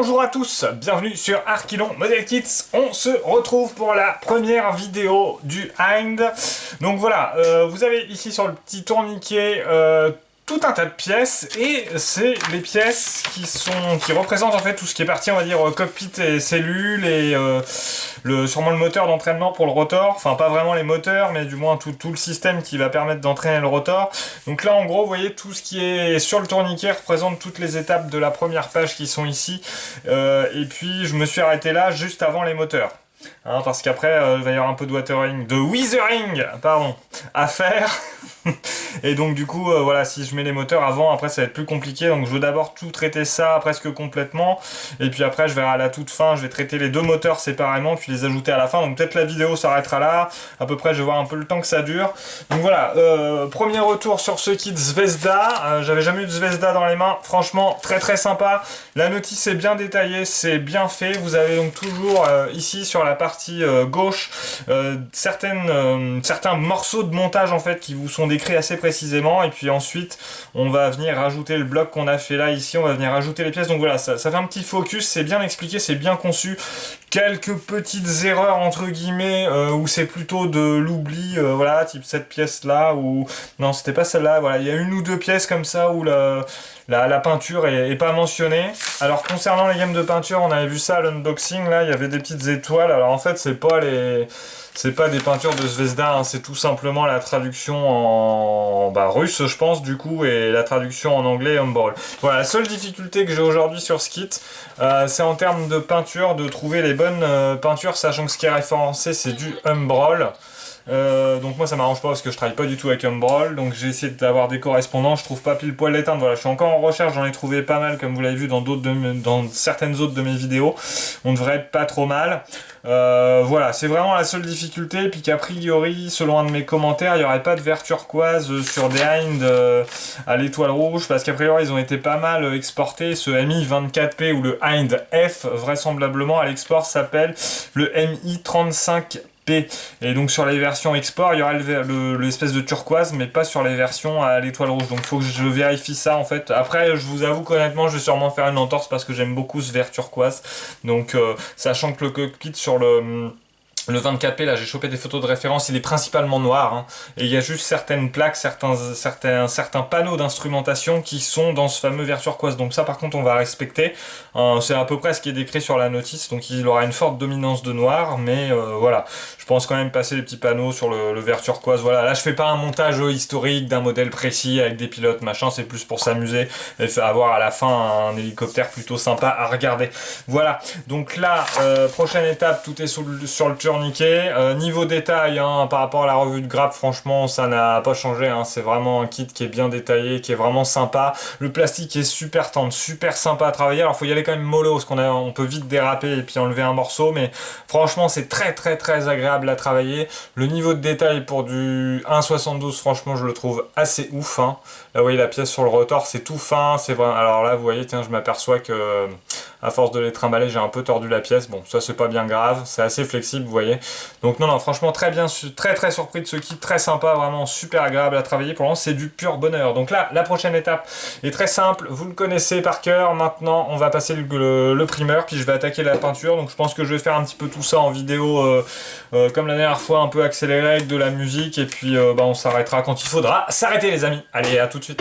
Bonjour à tous, bienvenue sur Arkilon Model Kits. On se retrouve pour la première vidéo du Hind. Donc voilà, vous avez ici sur le petit tourniquet tout un tas de pièces, et c'est les pièces qui représentent en fait tout ce qui est parti, on va dire, cockpit et cellules, et sûrement le moteur d'entraînement pour le rotor, enfin pas vraiment les moteurs, mais du moins tout le système qui va permettre d'entraîner le rotor. Donc là en gros vous voyez tout ce qui est sur le tourniquet représente toutes les étapes de la première page qui sont ici, et puis je me suis arrêté là juste avant les moteurs. Parce qu'après il va y avoir un peu de weathering pardon, à faire. Et donc du coup voilà, si je mets les moteurs avant, après ça va être plus compliqué, donc je veux d'abord tout traiter ça presque complètement, et puis après je verrai à la toute fin, je vais traiter les deux moteurs séparément puis les ajouter à la fin. Donc peut-être la vidéo s'arrêtera là, à peu près je vais voir un peu le temps que ça dure. Donc voilà, premier retour sur ce kit Zvezda. J'avais jamais eu de Zvezda dans les mains, franchement très sympa. La notice est bien détaillée, c'est bien fait. Vous avez donc toujours ici sur la partie gauche certains morceaux de montage en fait qui vous sont décrits assez précisément, et puis ensuite on va venir rajouter le bloc qu'on a fait là ici, on va venir rajouter les pièces. Donc voilà, ça fait un petit focus, c'est bien expliqué, c'est bien conçu. Quelques petites erreurs entre guillemets où c'est plutôt de l'oubli, voilà, type cette pièce là, ou non c'était pas celle là, voilà, il y a une ou deux pièces comme ça où la peinture est pas mentionnée. Alors concernant les gammes de peinture, on avait vu ça à l'unboxing, là il y avait des petites étoiles. Alors en fait c'est pas des peintures de Zvezda, hein, c'est tout simplement la traduction en russe je pense du coup, et la traduction en anglais Humbrol. Voilà, la seule difficulté que j'ai aujourd'hui sur ce kit, c'est en termes de peinture, de trouver les bonnes peintures, sachant que ce qui est référencé c'est du Humbrol. Donc moi ça m'arrange pas parce que je travaille pas du tout avec Humbrol, donc j'ai essayé d'avoir des correspondants, je trouve pas pile poil les teintes. Voilà, je suis encore en recherche, j'en ai trouvé pas mal comme vous l'avez vu dans certaines autres de mes vidéos. On devrait être pas trop mal. Voilà, c'est vraiment la seule difficulté, puis qu'a priori, selon un de mes commentaires, il n'y aurait pas de verre turquoise sur des Hind à l'étoile rouge, parce qu'a priori ils ont été pas mal exportés. Ce MI 24P ou le Hind F vraisemblablement à l'export s'appelle le MI 35P. Et donc sur les versions export il y aura l'espèce de turquoise, mais pas sur les versions à l'étoile rouge. Donc il faut que je vérifie ça en fait. Après je vous avoue qu'honnêtement je vais sûrement faire une entorse parce que j'aime beaucoup ce vert turquoise. Donc sachant que le cockpit sur le 24P, là j'ai chopé des photos de référence, il est principalement noir, hein, et il y a juste certaines plaques, certains panneaux d'instrumentation qui sont dans ce fameux vert turquoise. Donc ça par contre on va respecter, c'est à peu près ce qui est décrit sur la notice, donc il aura une forte dominance de noir, mais voilà, je pense quand même passer les petits panneaux sur le vert turquoise. Voilà, là je fais pas un montage historique d'un modèle précis avec des pilotes machin, c'est plus pour s'amuser et avoir à la fin un hélicoptère plutôt sympa à regarder. Voilà, donc là prochaine étape, tout est sur le tourniquet. Niveau détail, hein, par rapport à la revue de grappe, franchement ça n'a pas changé, hein. C'est vraiment un kit qui est bien détaillé, qui est vraiment sympa. Le plastique est super tendre, super sympa à travailler. Alors faut y aller quand même mollo parce on peut vite déraper et puis enlever un morceau, mais franchement c'est très agréable à travailler. Le niveau de détail pour du 1,72 franchement je le trouve assez ouf, hein. Là vous voyez la pièce sur le rotor, c'est tout fin, c'est vrai. Alors là vous voyez, tiens, je m'aperçois que à force de les trimballer j'ai un peu tordu la pièce. Bon, ça c'est pas bien grave, c'est assez flexible, vous voyez. Donc non franchement très bien, très surpris de ce kit, très sympa, vraiment super agréable à travailler. Pour l'instant c'est du pur bonheur. Donc là la prochaine étape est très simple, vous le connaissez par cœur. Maintenant on va passer le primeur, puis je vais attaquer la peinture. Donc je pense que je vais faire un petit peu tout ça en vidéo comme la dernière fois, un peu accéléré avec de la musique, et puis on s'arrêtera quand il faudra s'arrêter les amis. Allez, à tout de suite.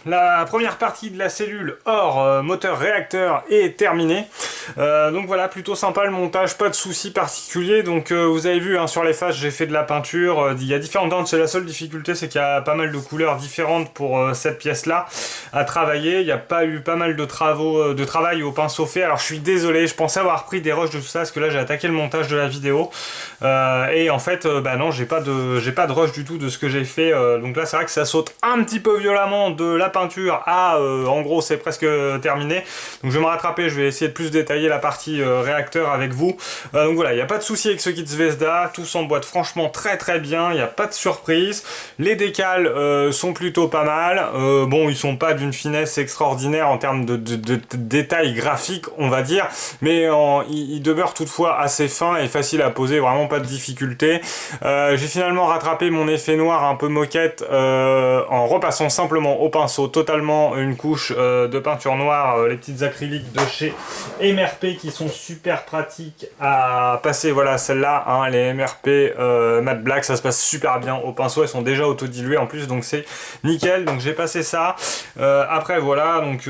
la première partie de la cellule hors moteur réacteur est terminée. Donc voilà, plutôt sympa le montage, pas de soucis particuliers. Donc vous avez vu hein, sur les faces, j'ai fait de la peinture. Il y a différentes teintes, c'est la seule difficulté, c'est qu'il y a pas mal de couleurs différentes pour cette pièce-là à travailler. Il n'y a pas eu pas mal de travail au pinceau fait. Alors je suis désolé, je pensais avoir pris des rushs de tout ça, parce que là j'ai attaqué le montage de la vidéo. Et en fait, bah non, j'ai pas de rush du tout de ce que j'ai fait. Donc là c'est vrai que ça saute un petit peu violemment de la peinture à en gros c'est presque terminé, donc je vais me rattraper, je vais essayer de plus détailler la partie réacteur avec vous. Donc voilà, il n'y a pas de souci avec ce kit Zvezda, tout s'emboîte franchement très très bien, il n'y a pas de surprise. Les décals sont plutôt pas mal, bon ils sont pas d'une finesse extraordinaire en termes de détails graphiques on va dire, mais ils demeurent toutefois assez fins et faciles à poser, vraiment pas de difficulté. J'ai finalement rattrapé mon effet noir un peu moquette en repassant simplement au pinceau totalement une couche de peinture noire, les petites acryliques de chez MRP qui sont super pratiques à passer. Voilà celles-là, hein, les MRP Matte Black, ça se passe super bien au pinceau, elles sont déjà autodiluées en plus, donc c'est nickel. Donc j'ai passé ça. Après voilà, donc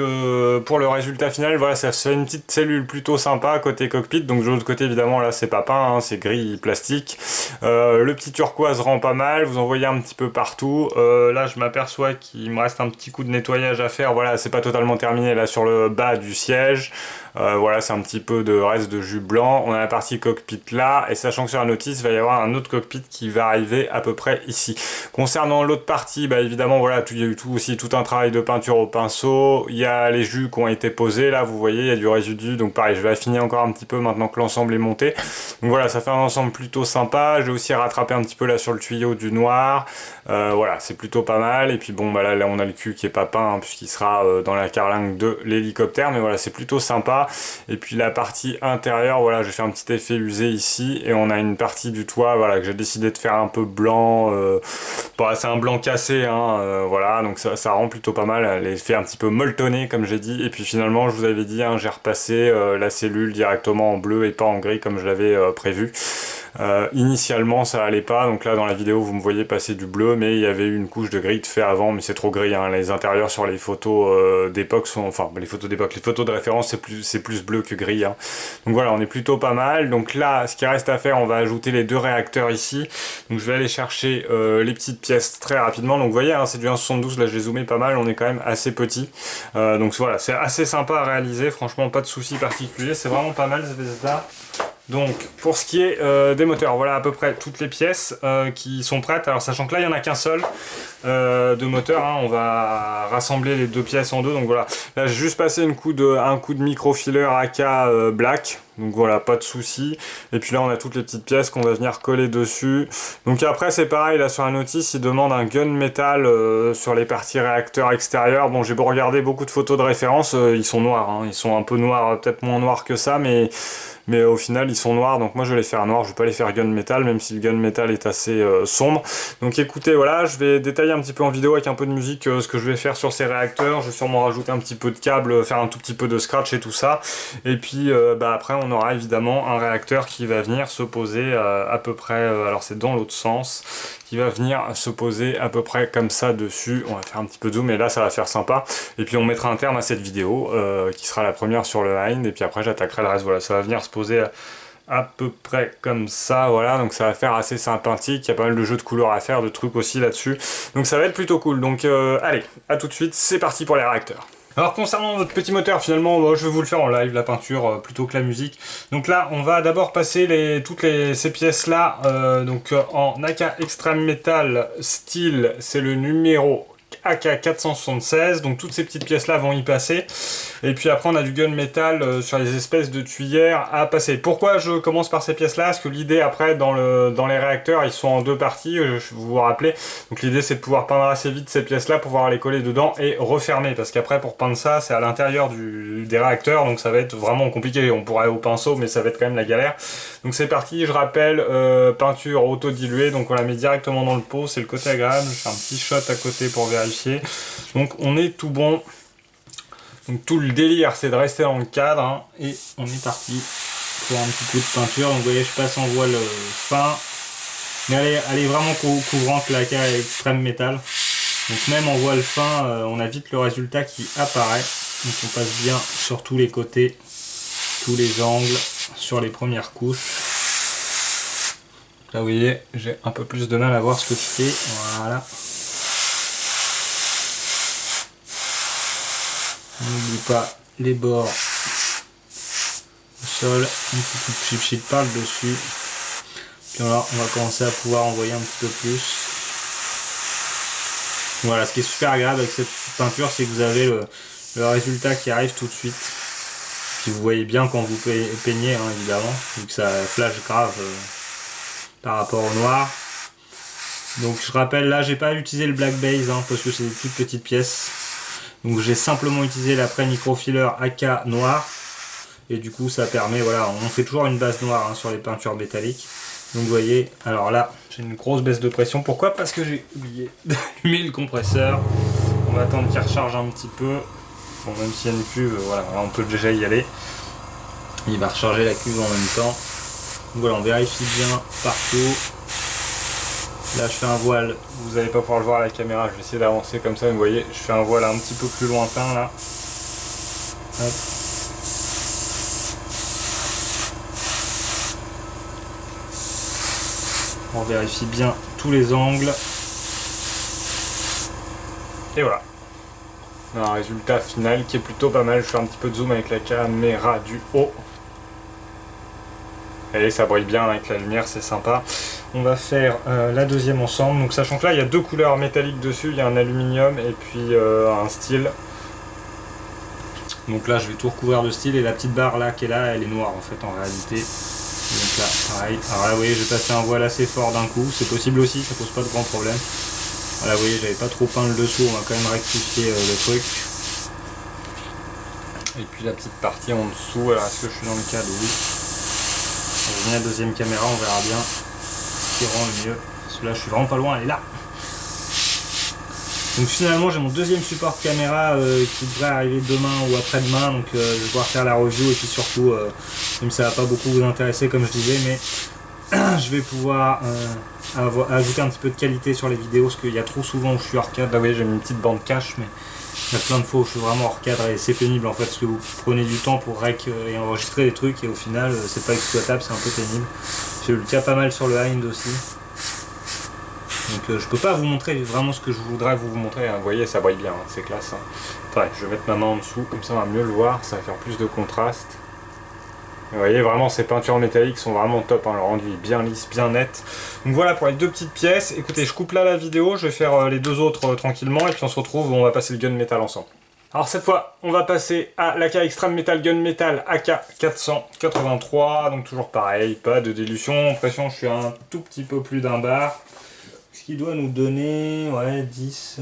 pour le résultat final, voilà, ça fait une petite cellule plutôt sympa côté cockpit. Donc de l'autre côté évidemment là c'est pas peint, hein, c'est gris plastique. Le petit turquoise rend pas mal, vous en voyez un petit peu partout. Là je m'aperçois qu'il me reste un petit coup de nettoyage à faire. Voilà, c'est pas totalement terminé là sur le bas du siège. Voilà, c'est un petit peu de reste de jus blanc. On a la partie cockpit là, et sachant que sur la notice, il va y avoir un autre cockpit qui va arriver à peu près ici. Concernant l'autre partie, bah évidemment, voilà, il y a eu aussi tout un travail de peinture au pinceau. Il y a les jus qui ont été posés, là, vous voyez, il y a du résidu. Donc pareil, je vais affiner encore un petit peu maintenant que l'ensemble est monté. Donc voilà, ça fait un ensemble plutôt sympa. J'ai aussi rattrapé un petit peu là sur le tuyau du noir. Voilà, c'est plutôt pas mal. Et puis bon, bah là on a le cul qui est pas peint, hein, puisqu'il sera dans la carlingue de l'hélicoptère. Mais voilà, c'est plutôt sympa. Et puis la partie intérieure, voilà, j'ai fait un petit effet usé ici, et on a une partie du toit, voilà, que j'ai décidé de faire un peu blanc. Bon, c'est un blanc cassé, hein, voilà, donc ça rend plutôt pas mal, l'effet un petit peu molletonné comme j'ai dit. Et puis finalement, je vous avais dit, hein, j'ai repassé la cellule directement en bleu et pas en gris comme je l'avais prévu. Initialement ça allait pas, donc là dans la vidéo vous me voyez passer du bleu, mais il y avait eu une couche de gris de fait avant, mais c'est trop gris, hein. Les intérieurs sur les photos d'époque sont, enfin les photos d'époque, les photos de référence c'est plus bleu que gris, hein. Donc voilà, on est plutôt pas mal. Donc là ce qui reste à faire, on va ajouter les deux réacteurs ici, donc je vais aller chercher les petites pièces très rapidement. Donc vous voyez, hein, c'est du 1,72, là j'ai zoomé pas mal, on est quand même assez petit, donc voilà, c'est assez sympa à réaliser, franchement pas de soucis particuliers, c'est vraiment pas mal ça. Donc pour ce qui est des moteurs, voilà à peu près toutes les pièces qui sont prêtes. Alors sachant que là il n'y en a qu'un seul de moteur, hein, on va rassembler les deux pièces en deux. Donc voilà, là j'ai juste passé un coup de microfiler AK black. Donc voilà, pas de souci. Et puis là on a toutes les petites pièces qu'on va venir coller dessus. Donc après c'est pareil, là sur la notice il demande un gun métal sur les parties réacteurs extérieurs. Bon, j'ai beau regarder beaucoup de photos de référence, ils sont noirs, hein. Ils sont un peu noirs, peut-être moins noirs que ça, mais au final ils sont noirs, donc moi je vais les faire noirs, je vais pas les faire gun metal, même si le gun metal est assez sombre. Donc écoutez, voilà, je vais détailler un petit peu en vidéo avec un peu de musique ce que je vais faire sur ces réacteurs. Je vais sûrement rajouter un petit peu de câble, faire un tout petit peu de scratch et tout ça. Et puis bah après on aura évidemment un réacteur qui va venir se poser à peu près, alors c'est dans l'autre sens, qui va venir se poser à peu près comme ça dessus. On va faire un petit peu de zoom, et là ça va faire sympa. Et puis on mettra un terme à cette vidéo qui sera la première sur le Hind, et puis après j'attaquerai le reste. Voilà, ça va venir se poser à peu près comme ça, voilà, donc ça va faire assez sympathique. Il y a pas mal de jeux de couleurs à faire, de trucs aussi là-dessus, donc ça va être plutôt cool. Donc allez, à tout de suite, c'est parti pour les réacteurs. Alors concernant notre petit moteur, finalement, bah, je vais vous le faire en live, la peinture, plutôt que la musique. Donc là, on va d'abord passer toutes ces pièces-là en AK Extreme Metal Steel, c'est le numéro AK 476, donc toutes ces petites pièces là vont y passer. Et puis après on a du gun metal sur les espèces de tuyères à passer. Pourquoi je commence par ces pièces là? Parce que l'idée après dans les réacteurs, ils sont en deux parties, vous vous rappelez. Donc l'idée c'est de pouvoir peindre assez vite ces pièces là pour pouvoir les coller dedans et refermer, parce qu'après pour peindre ça c'est à l'intérieur des réacteurs, donc ça va être vraiment compliqué. On pourrait aller au pinceau, mais ça va être quand même la galère. Donc c'est parti, je rappelle, peinture auto-diluée, donc on la met directement dans le pot, c'est le côté agréable. Je fais un petit shot à côté pour vérifier. Donc on est tout bon. Donc tout le délire c'est de rester dans le cadre, hein, et on est parti pour un petit peu de peinture. Donc vous voyez, je passe en voile fin, mais elle est vraiment couvrante, la AK Extreme Metal. Donc même en voile fin, on a vite le résultat qui apparaît. Donc on passe bien sur tous les côtés, tous les angles, sur les premières couches. Là vous voyez, j'ai un peu plus de mal à voir ce que je fais. Voilà. On n'oublie pas les bords au sol, un petit coup de chip sheet par le dessus. Puis là, on va commencer à pouvoir envoyer un petit peu plus. Voilà, ce qui est super agréable avec cette peinture, c'est que vous avez le résultat qui arrive tout de suite. Puis vous voyez bien quand vous peignez, hein, évidemment, vu que ça flash grave par rapport au noir. Donc je rappelle, là j'ai pas utilisé le black base hein, parce que c'est des toutes petites pièces. Donc j'ai simplement utilisé l'après microfiler AK noir. Et du coup ça permet, voilà, on fait toujours une base noire hein, sur les peintures métalliques. Donc vous voyez, alors là j'ai une grosse baisse de pression. Pourquoi? Parce que j'ai oublié d'allumer le compresseur. On va attendre qu'il recharge un petit peu. Bon, même s'il y a une cuve, voilà, on peut déjà y aller. Il va recharger la cuve en même temps. Donc voilà, on vérifie bien partout. Là je fais un voile, vous n'allez pas pouvoir le voir à la caméra, je vais essayer d'avancer comme ça, vous voyez, je fais un voile un petit peu plus lointain là. Hop. On vérifie bien tous les angles. Et voilà. On a un résultat final qui est plutôt pas mal. Je fais un petit peu de zoom avec la caméra du haut. Et ça brille bien avec la lumière, c'est sympa. On va faire la deuxième ensemble. Donc sachant que là il y a deux couleurs métalliques dessus, il y a un aluminium et puis un style. Donc là je vais tout recouvrir de style et la petite barre là qui est là, elle est noire en fait en réalité. Donc là pareil. Alors là vous voyez, j'ai passé un voile assez fort d'un coup, c'est possible aussi, ça pose pas de grands problèmes. Voilà, vous voyez, j'avais pas trop peint le dessous, on va quand même rectifier le truc. Et puis la petite partie en dessous, alors est-ce que je suis dans le cadre? Oui. On revient à la deuxième caméra, on verra bien ce qui rend le mieux. Parce que là je suis vraiment pas loin, elle est là. Donc finalement j'ai mon deuxième support caméra qui devrait arriver demain ou après-demain. Donc je vais pouvoir faire la review et puis surtout, même si ça va pas beaucoup vous intéresser comme je disais, mais je vais pouvoir ajouter un petit peu de qualité sur les vidéos parce qu'il y a trop souvent où je suis hors cadre. Là vous voyez j'ai mis une petite bande cache, mais il y a plein de fois où je suis vraiment hors cadre et c'est pénible en fait parce que vous prenez du temps pour rec et enregistrer des trucs et au final c'est pas exploitable, c'est un peu pénible. J'ai eu le cas pas mal sur le Hind aussi. Donc je peux pas vous montrer vraiment ce que je voudrais vous montrer, hein. Vous voyez ça brille bien, hein, c'est classe. Hein. Attendez, je vais mettre ma main en dessous, comme ça on va mieux le voir, ça va faire plus de contraste. Vous voyez vraiment ces peintures métalliques sont vraiment top, hein, le rendu est bien lisse, bien net. Donc voilà pour les deux petites pièces. Écoutez, je coupe là la vidéo, je vais faire les deux autres tranquillement et puis on se retrouve, on va passer le gunmetal ensemble. Alors cette fois, on va passer à l'AK Extreme Metal Gunmetal AK 483, donc toujours pareil, pas de dilution, en pression je suis à un tout petit peu plus d'un bar. Ce qui doit nous donner, ouais, 10,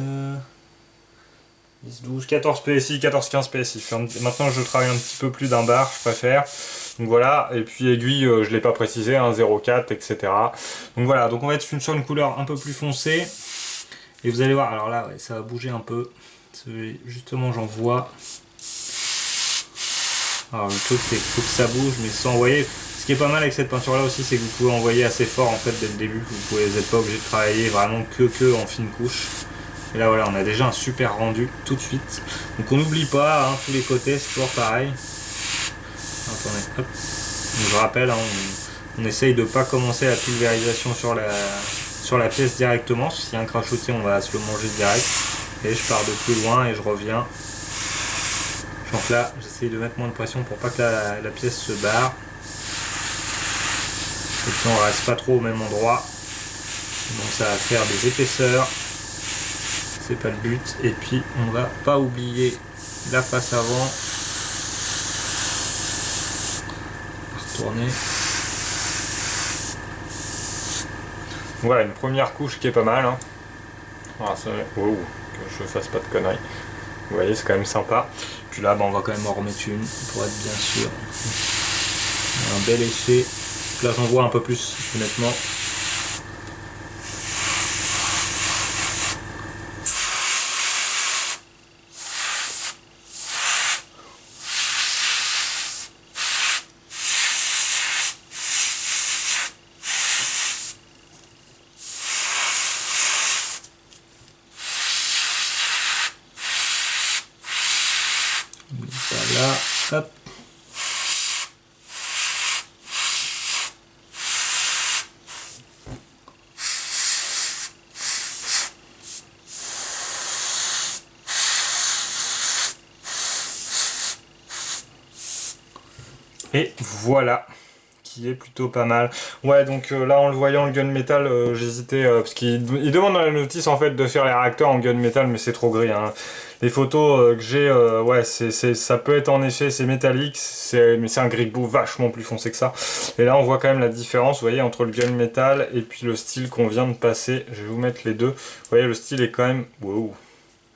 12, 14 PSI, 14-15 PSI. Maintenant je travaille un petit peu plus d'un bar, je préfère. Donc voilà, et puis aiguille, je ne l'ai pas précisé, hein, 0,4, etc. Donc voilà, donc on va être sur une couleur un peu plus foncée. Et vous allez voir, alors là, ouais, ça va bouger un peu. Justement, j'en vois. Alors le truc, c'est qu'il faut que ça bouge, mais sans envoyer. Ce qui est pas mal avec cette peinture là aussi, c'est que vous pouvez envoyer assez fort en fait dès le début. Vous n'êtes pas obligé de travailler vraiment que en fine couche. Et là voilà, on a déjà un super rendu tout de suite. Donc on n'oublie pas, hein, tous les côtés, c'est toujours pareil. Attendez, hop. Donc, je rappelle, hein, on essaye de ne pas commencer la pulvérisation sur la pièce directement. S'il y a un crachotier, on va se le manger direct. Et je pars de plus loin et je reviens. Donc là, j'essaye de mettre moins de pression pour pas que la pièce se barre. Et puis on reste pas trop au même endroit. Donc ça va faire des épaisseurs. C'est pas le but. Et puis on va pas oublier la face avant. Retourner. Voilà, une première couche qui est pas mal. Hein. Voilà, ça... oh, que je fasse pas de conneries. Vous voyez, c'est quand même sympa. Puis là, bah, on va quand même en remettre une pour être bien sûr. Un bel effet. Là, j'en vois un peu plus, honnêtement. Voilà, hop. Et voilà, qui est plutôt pas mal. Ouais, donc là en le voyant le gunmetal, j'hésitais parce qu'il demande dans la notice en fait de faire les réacteurs en gunmetal, mais c'est trop gris. Hein. Les photos que j'ai, ouais, ça peut être en effet, c'est métallique, mais c'est un gris vachement plus foncé que ça. Et là on voit quand même la différence, vous voyez, entre le gunmetal et puis le style qu'on vient de passer. Je vais vous mettre les deux. Vous voyez, le style est quand même... Wow.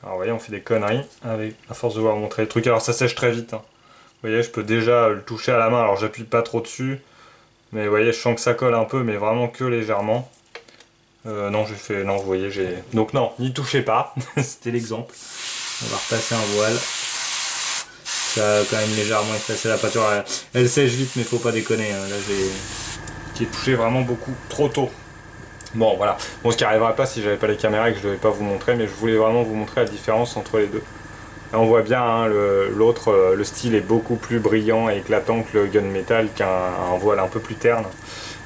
Alors vous voyez, on fait des conneries avec, à force de voir montrer les trucs. Alors ça sèche très vite. Hein. Vous voyez, je peux déjà le toucher à la main, alors j'appuie pas trop dessus. Mais vous voyez, je sens que ça colle un peu, mais vraiment que légèrement. Non, j'ai fait... Non, vous voyez, j'ai... Donc non, n'y touchez pas. C'était l'exemple. On va repasser un voile. Ça a quand même légèrement effacé la peinture. Elle sèche vite, mais faut pas déconner. Hein. Là, j'ai touché vraiment beaucoup trop tôt. Bon, voilà. Bon, ce qui n'arriverait pas si j'avais pas les caméras et que je devais pas vous montrer, mais je voulais vraiment vous montrer la différence entre les deux. Là, on voit bien, hein, l'autre, le style est beaucoup plus brillant et éclatant que le gunmetal, qu'un voile un peu plus terne.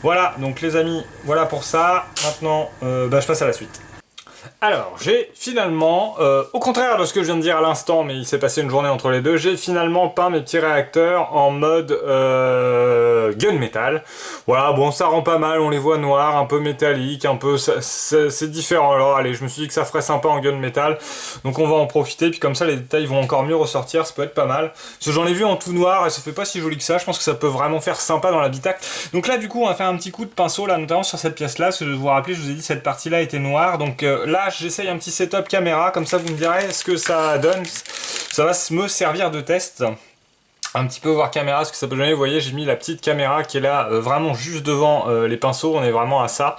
Voilà, donc les amis, voilà pour ça. Maintenant, je passe à la suite. Alors, j'ai finalement, au contraire de ce que je viens de dire à l'instant, mais il s'est passé une journée entre les deux, j'ai finalement peint mes petits réacteurs en mode gunmetal. Voilà, bon, ça rend pas mal, on les voit noirs, un peu métalliques, un peu... C'est différent, alors allez, je me suis dit que ça ferait sympa en gunmetal, donc on va en profiter, puis comme ça les détails vont encore mieux ressortir, ça peut être pas mal. Parce que j'en ai vu en tout noir, et ça fait pas si joli que ça, je pense que ça peut vraiment faire sympa dans l'habitacle. Donc là, du coup, on va faire un petit coup de pinceau, là, notamment sur cette pièce-là, parce que je vous rappelle, je vous ai dit, cette partie-là était noire, donc là, j'essaye un petit setup caméra, comme ça vous me direz ce que ça donne. Ça va me servir de test. Un petit peu voir caméra, ce que ça peut donner. Vous voyez, j'ai mis la petite caméra qui est là, vraiment juste devant les pinceaux. On est vraiment à ça.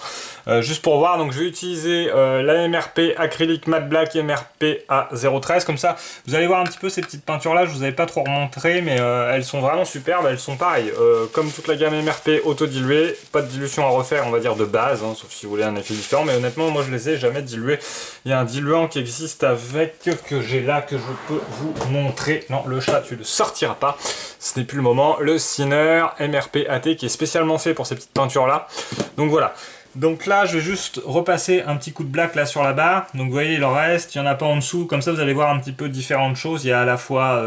Juste pour voir, donc je vais utiliser la MRP acrylique matte black MRP A013. Comme ça, vous allez voir un petit peu ces petites peintures là. Je vous avais pas trop remontré, mais elles sont vraiment superbes. Elles sont pareilles, comme toute la gamme MRP auto-diluée. Pas de dilution à refaire, on va dire de base, hein, sauf si vous voulez un effet différent. Mais honnêtement, moi je les ai jamais dilués. Il y a un diluant qui existe avec, que j'ai là, que je peux vous montrer. Non, le chat, tu ne sortiras pas. Ce n'est plus le moment. Le Sinner MRP AT qui est spécialement fait pour ces petites peintures là. Donc voilà. Donc là, je vais juste repasser un petit coup de black là sur la barre. Donc vous voyez, il en reste, il n'y en a pas en dessous. Comme ça, vous allez voir un petit peu différentes choses. Il y a à la fois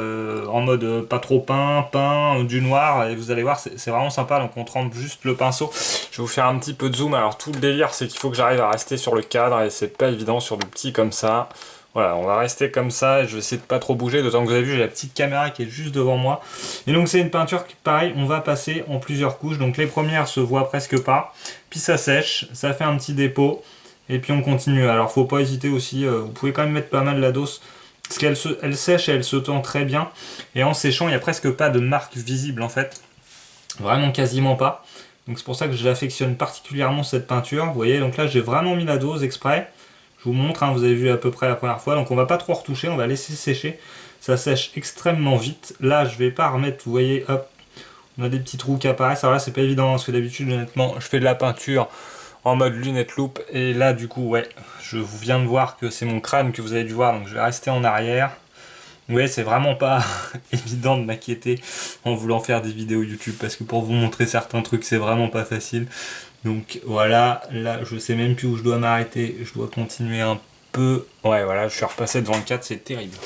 en mode pas trop peint, du noir. Et vous allez voir, c'est vraiment sympa. Donc on trempe juste le pinceau. Je vais vous faire un petit peu de zoom. Alors tout le délire, c'est qu'il faut que j'arrive à rester sur le cadre. Et c'est pas évident sur du petit comme ça. Voilà, on va rester comme ça et je vais essayer de pas trop bouger, d'autant que vous avez vu, j'ai la petite caméra qui est juste devant moi. Et donc c'est une peinture qui, pareil, on va passer en plusieurs couches. Donc les premières se voient presque pas, puis ça sèche, ça fait un petit dépôt, et puis on continue. Alors faut pas hésiter aussi, vous pouvez quand même mettre pas mal la dose, parce qu'elle sèche et elle se tend très bien. Et en séchant, il n'y a presque pas de marque visible en fait, vraiment quasiment pas. Donc c'est pour ça que je l'affectionne particulièrement cette peinture. Vous voyez, donc là j'ai vraiment mis la dose exprès. Je vous montre, hein, vous avez vu à peu près la première fois, donc on va pas trop retoucher, on va laisser sécher. Ça sèche extrêmement vite. Là, je vais pas remettre, vous voyez, hop, on a des petits trous qui apparaissent. Alors là, c'est pas évident, parce que d'habitude, honnêtement, je fais de la peinture en mode lunette loupe. Et là, du coup, ouais, je viens de voir que c'est mon crâne que vous avez dû voir, donc je vais rester en arrière. Vous voyez, c'est vraiment pas évident de m'inquiéter en voulant faire des vidéos YouTube, parce que pour vous montrer certains trucs, c'est vraiment pas facile. Donc voilà, là je sais même plus où je dois m'arrêter, je dois continuer un peu. Ouais voilà, je suis repassé devant le 4, c'est terrible.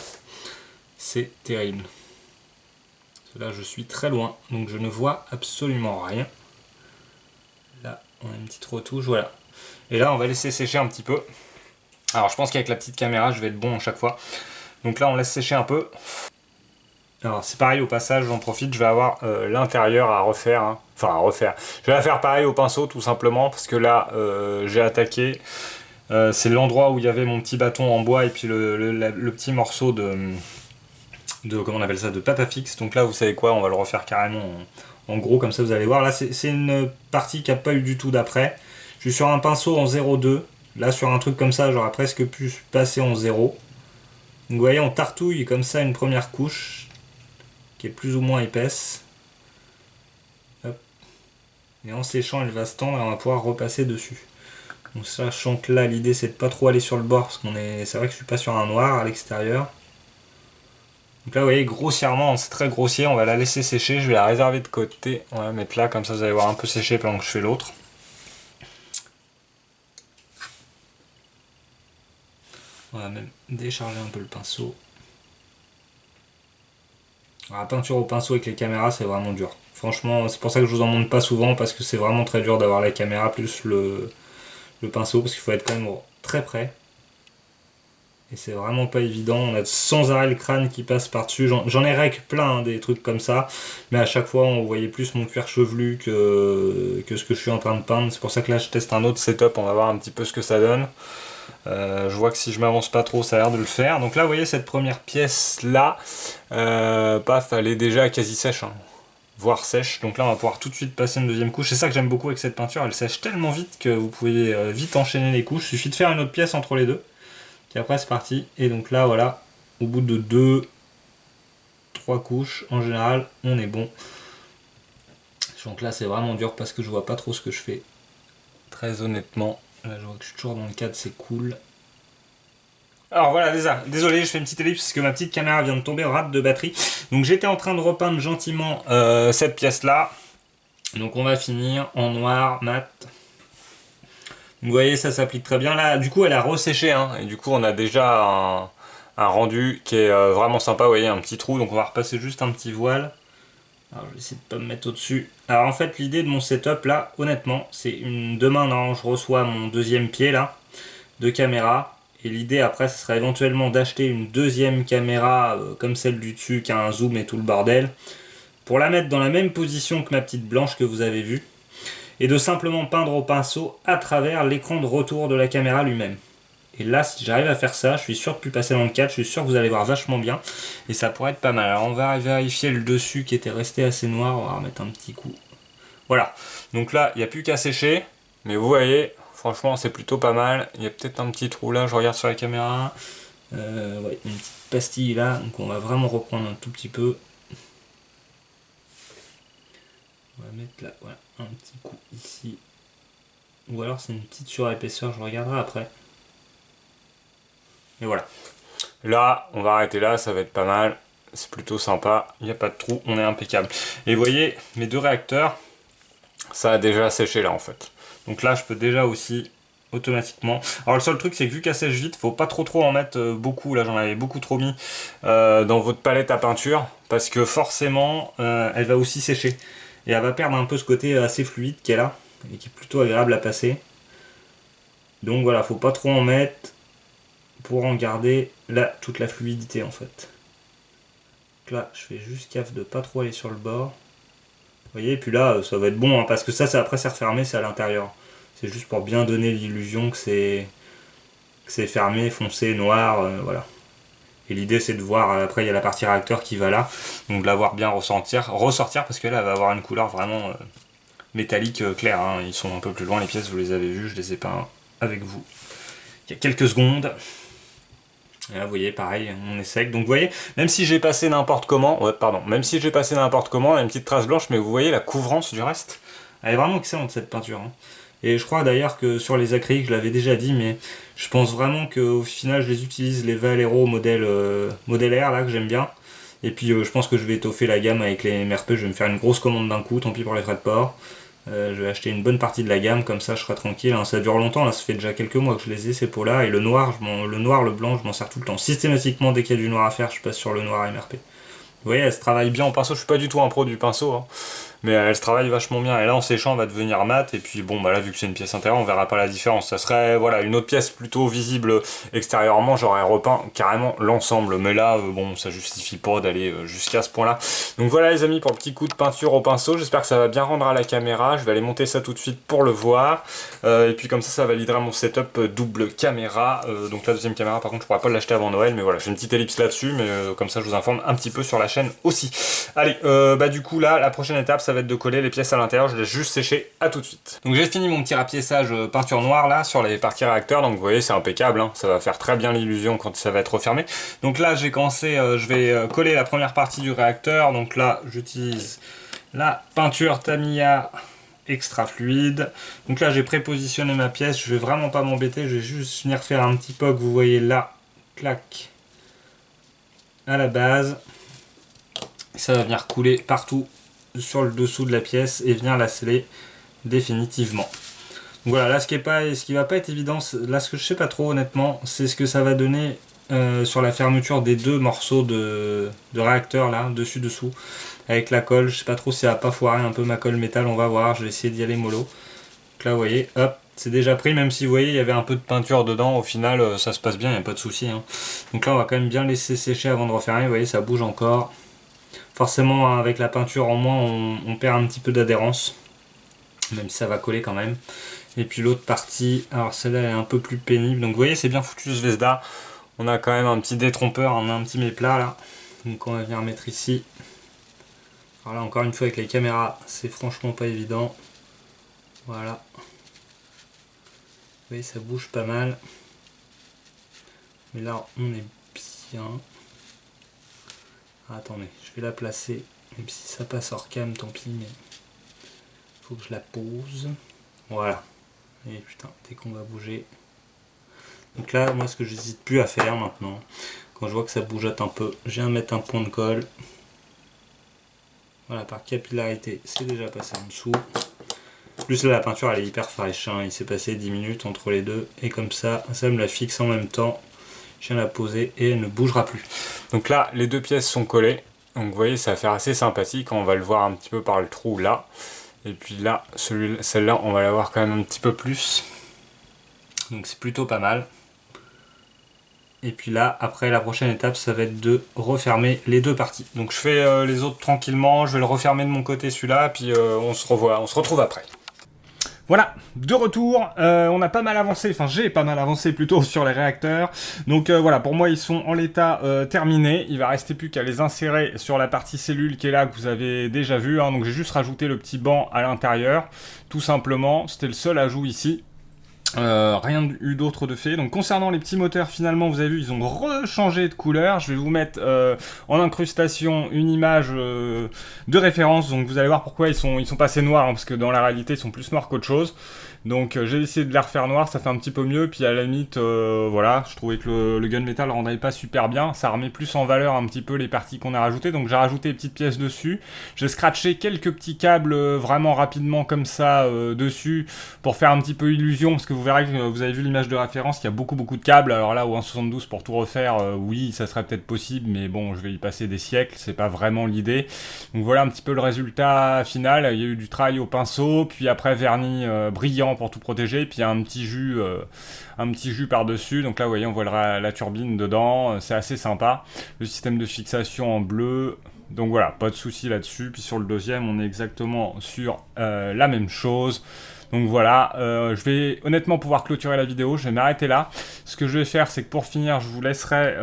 C'est terrible. Là je suis très loin, donc je ne vois absolument rien. Là on a une petite retouche, voilà. Et là on va laisser sécher un petit peu. Alors je pense qu'avec la petite caméra je vais être bon à chaque fois. Donc là on laisse sécher un peu. Alors c'est pareil au passage, j'en profite, je vais avoir l'intérieur à refaire, hein. Enfin à refaire. Je vais la faire pareil au pinceau tout simplement, parce que là j'ai attaqué, c'est l'endroit où il y avait mon petit bâton en bois et puis le petit morceau de comment on appelle ça, de pâte à fixe. Donc là vous savez quoi, on va le refaire carrément en gros, comme ça vous allez voir. Là c'est une partie qui n'a pas eu du tout d'après. Je suis sur un pinceau en 0,2, là sur un truc comme ça j'aurais presque pu passer en 0. Donc vous voyez, on tartouille comme ça une première couche qui est plus ou moins épaisse. Hop. Et en séchant, elle va se tendre et on va pouvoir repasser dessus. Donc sachant que là, l'idée c'est de pas trop aller sur le bord, parce c'est vrai que je suis pas sur un noir à l'extérieur. Donc là vous voyez grossièrement, c'est très grossier, on va la laisser sécher, je vais la réserver de côté, on va la mettre là, comme ça vous allez voir un peu sécher pendant que je fais l'autre. On va même décharger un peu le pinceau. Alors, la peinture au pinceau avec les caméras c'est vraiment dur. Franchement c'est pour ça que je vous en montre pas souvent parce que c'est vraiment très dur d'avoir la caméra plus le pinceau parce qu'il faut être quand même très près. Et c'est vraiment pas évident, on a sans arrêt le crâne qui passe par dessus. J'en ai rec plein des trucs comme ça, mais à chaque fois on voyait plus mon cuir chevelu que ce que je suis en train de peindre. C'est pour ça que là je teste un autre setup, on va voir un petit peu ce que ça donne. Je vois que si je m'avance pas trop ça a l'air de le faire. Donc là vous voyez cette première pièce là, paf, elle est déjà quasi sèche, hein, voire sèche. Donc là on va pouvoir tout de suite passer une deuxième couche. C'est ça que j'aime beaucoup avec cette peinture, elle sèche tellement vite que vous pouvez vite enchaîner les couches. Il suffit de faire une autre pièce entre les deux. Et après c'est parti, et donc là voilà, au bout de 2-3 couches, en général, on est bon. Donc là c'est vraiment dur parce que je vois pas trop ce que je fais. Très honnêtement, là je vois que je suis toujours dans le cadre, c'est cool. Alors voilà, désolé, je fais une petite ellipse parce que ma petite caméra vient de tomber en rate de batterie. Donc j'étais en train de repeindre gentiment cette pièce là. Donc on va finir en noir mat. Vous voyez, ça s'applique très bien. Là, du coup, elle a resséché, hein, et du coup, on a déjà un rendu qui est vraiment sympa. Vous voyez, un petit trou, donc on va repasser juste un petit voile. Alors, je vais essayer de pas me mettre au-dessus. Alors, en fait, l'idée de mon setup, là, honnêtement, c'est demain, non, je reçois mon deuxième pied, là, de caméra. Et l'idée, après, ce serait éventuellement d'acheter une deuxième caméra, comme celle du dessus, qui a un zoom et tout le bordel, pour la mettre dans la même position que ma petite blanche que vous avez vue. Et de simplement peindre au pinceau à travers l'écran de retour de la caméra lui-même. Et là, si j'arrive à faire ça, je suis sûr de plus passer dans le cadre, je suis sûr que vous allez voir vachement bien, et ça pourrait être pas mal. Alors on va vérifier le dessus qui était resté assez noir, on va remettre un petit coup. Voilà, donc là, il n'y a plus qu'à sécher, mais vous voyez, franchement, c'est plutôt pas mal. Il y a peut-être un petit trou là, je regarde sur la caméra. Ouais, une petite pastille là, donc on va vraiment reprendre un tout petit peu. On va mettre là, voilà, un petit coup ici. Ou alors c'est une petite surépaisseur, je regarderai après. Et voilà. Là, on va arrêter là, ça va être pas mal. C'est plutôt sympa, il n'y a pas de trou, on est impeccable. Et vous voyez, mes deux réacteurs, ça a déjà séché là en fait. Donc là, je peux déjà aussi automatiquement. Alors le seul truc, c'est que vu qu'elle sèche vite, faut pas trop en mettre beaucoup. Là, j'en avais beaucoup trop mis dans votre palette à peinture, parce que forcément, elle va aussi sécher. Et elle va perdre un peu ce côté assez fluide qu'elle a, et qui est plutôt agréable à passer. Donc voilà, faut pas trop en mettre pour en garder là toute la fluidité en fait. Donc là, je fais juste gaffe de pas trop aller sur le bord. Vous voyez, et puis là, ça va être bon, hein, parce que ça après c'est refermé, c'est à l'intérieur. C'est juste pour bien donner l'illusion que c'est fermé, foncé, noir, voilà. Et l'idée c'est de voir, après il y a la partie réacteur qui va là, donc de la voir bien ressortir, parce que là elle va avoir une couleur vraiment métallique claire, hein. Ils sont un peu plus loin les pièces, vous les avez vues, je les ai peints avec vous il y a quelques secondes. Et là vous voyez pareil, on est sec, donc vous voyez, même si j'ai passé n'importe comment, même si j'ai passé n'importe comment, il y a une petite trace blanche, mais vous voyez la couvrance du reste, elle est vraiment excellente cette peinture, hein. Et je crois d'ailleurs que sur les acryliques, je l'avais déjà dit, mais je pense vraiment qu'au final je les utilise, les Valero modèle R là, que j'aime bien. Et puis je pense que je vais étoffer la gamme avec les MRP, je vais me faire une grosse commande d'un coup, tant pis pour les frais de port. Je vais acheter une bonne partie de la gamme, comme ça je serai tranquille, hein. Ça dure longtemps, là, ça fait déjà quelques mois que je les ai ces pots-là, et le noir, le blanc, je m'en sers tout le temps. Systématiquement, dès qu'il y a du noir à faire, je passe sur le noir MRP. Vous voyez, elle se travaille bien en pinceau, je suis pas du tout un pro du pinceau, hein, mais elle se travaille vachement bien. Et là, en séchant, elle va devenir mat, et puis bon, bah là, vu que c'est une pièce intérieure, on verra pas la différence. Ça serait, voilà, une autre pièce plutôt visible extérieurement, j'aurais repeint carrément l'ensemble, mais là, bon, ça justifie pas d'aller jusqu'à ce point-là. Donc voilà, les amis, pour le petit coup de peinture au pinceau, j'espère que ça va bien rendre à la caméra. Je vais aller monter ça tout de suite pour le voir, et puis comme ça validera mon setup double caméra. Donc la deuxième caméra, par contre, je pourrais pas l'acheter avant Noël, mais voilà, j'ai une petite ellipse là-dessus, mais comme ça, je vous informe un petit peu sur la chaîne aussi. Allez, bah du coup là, la prochaine étape, ça va être de coller les pièces à l'intérieur. Je laisse juste sécher, à tout de suite. Donc j'ai fini mon petit rapiessage peinture noire là sur les parties réacteurs, donc vous voyez c'est impeccable, hein. Ça va faire très bien l'illusion quand ça va être refermé. Donc là j'ai commencé, je vais coller la première partie du réacteur. Donc là j'utilise la peinture Tamiya extra fluide. Donc là j'ai prépositionné ma pièce, je vais vraiment pas m'embêter, je vais juste venir faire un petit poke, vous voyez là, clac, à la base. Ça va venir couler partout sur le dessous de la pièce et venir la sceller définitivement. Donc voilà, là ce qui va pas être évident, là ce que je sais pas trop honnêtement, c'est ce que ça va donner sur la fermeture des deux morceaux de réacteur là, dessus-dessous, avec la colle. Je sais pas trop si ça va pas foirer un peu ma colle métal, on va voir, je vais essayer d'y aller mollo. Donc là vous voyez, hop, c'est déjà pris, même si vous voyez il y avait un peu de peinture dedans, au final ça se passe bien, il n'y a pas de souci. Hein. Donc là on va quand même bien laisser sécher avant de refermer, vous voyez ça bouge encore. Forcément avec la peinture en moins on perd un petit peu d'adhérence, même si ça va coller quand même. Et puis l'autre partie, alors celle-là est un peu plus pénible. Donc vous voyez c'est bien foutu ce Zvezda. On a quand même un petit détrompeur, on a un petit méplat là. Donc on va venir mettre ici. Alors là encore une fois avec les caméras, c'est franchement pas évident. Voilà. Vous voyez ça bouge pas mal. Mais là on est bien. Ah, attendez, je vais la placer. Même si ça passe hors cam, tant pis, mais faut que je la pose. Voilà. Et putain, dès qu'on va bouger. Donc là, moi, ce que j'hésite plus à faire maintenant, quand je vois que ça bougeote un peu, je viens mettre un point de colle. Voilà, par capillarité, c'est déjà passé en dessous. Plus là, la peinture, elle est hyper fraîche. Hein. Il s'est passé 10 minutes entre les deux. Et comme ça me la fixe en même temps. Je viens la poser et elle ne bougera plus. Donc là, les deux pièces sont collées. Donc vous voyez, ça va faire assez sympathique. On va le voir un petit peu par le trou là. Et puis là, celle-là, on va la voir quand même un petit peu plus. Donc c'est plutôt pas mal. Et puis là, après, la prochaine étape, ça va être de refermer les deux parties. Donc je fais les autres tranquillement. Je vais le refermer de mon côté celui-là. Puis on se retrouve après. Voilà, de retour, on a pas mal avancé, enfin j'ai pas mal avancé plutôt sur les réacteurs. Donc voilà, pour moi ils sont en l'état terminé. Il va rester plus qu'à les insérer sur la partie cellule qui est là, que vous avez déjà vu. Hein. Donc j'ai juste rajouté le petit banc à l'intérieur, tout simplement. C'était le seul ajout ici. Rien eu d'autre de fait. Donc concernant les petits moteurs, finalement vous avez vu ils ont rechangé de couleur. Je vais vous mettre en incrustation une image de référence, donc vous allez voir pourquoi ils sont passés noirs, hein, parce que dans la réalité ils sont plus noirs qu'autre chose. Donc j'ai essayé de les refaire noirs, ça fait un petit peu mieux. Puis à la limite voilà, je trouvais que le gunmetal rendait pas super bien, ça remet plus en valeur un petit peu les parties qu'on a rajoutées. Donc j'ai rajouté des petites pièces dessus, j'ai scratché quelques petits câbles vraiment rapidement comme ça dessus pour faire un petit peu illusion, parce que vous verrez que vous avez vu l'image de référence, il y a beaucoup de câbles. Alors là au 1.72 pour tout refaire, oui ça serait peut-être possible, mais bon je vais y passer des siècles, c'est pas vraiment l'idée. Donc voilà un petit peu le résultat final. Il y a eu du travail au pinceau, puis après vernis brillant pour tout protéger, puis un petit jus par dessus. Donc là vous voyez on voit la turbine dedans, c'est assez sympa. Le système de fixation en bleu. Donc voilà, pas de souci là-dessus. Puis sur le deuxième on est exactement sur la même chose. Donc voilà, je vais honnêtement pouvoir clôturer la vidéo, je vais m'arrêter là. Ce que je vais faire, c'est que pour finir, je vous laisserai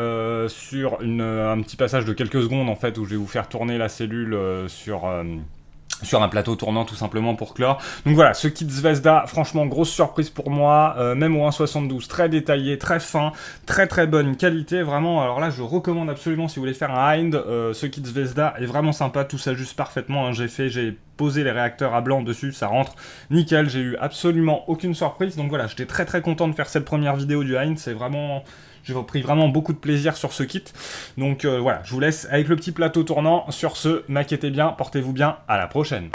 sur un petit passage de quelques secondes en fait, où je vais vous faire tourner la cellule sur un plateau tournant tout simplement pour clore. Donc voilà, ce kit Zvezda, franchement grosse surprise pour moi, même au 1.72, très détaillé, très fin, très bonne qualité, vraiment. Alors là je recommande absolument si vous voulez faire un Hind, ce kit Zvezda est vraiment sympa, tout s'ajuste parfaitement, hein. J'ai posé les réacteurs à blanc dessus, ça rentre nickel, j'ai eu absolument aucune surprise. Donc voilà, j'étais très content de faire cette première vidéo du Hind, c'est vraiment... J'ai pris vraiment beaucoup de plaisir sur ce kit. Donc voilà, je vous laisse avec le petit plateau tournant. Sur ce, maquettez bien, portez-vous bien, à la prochaine.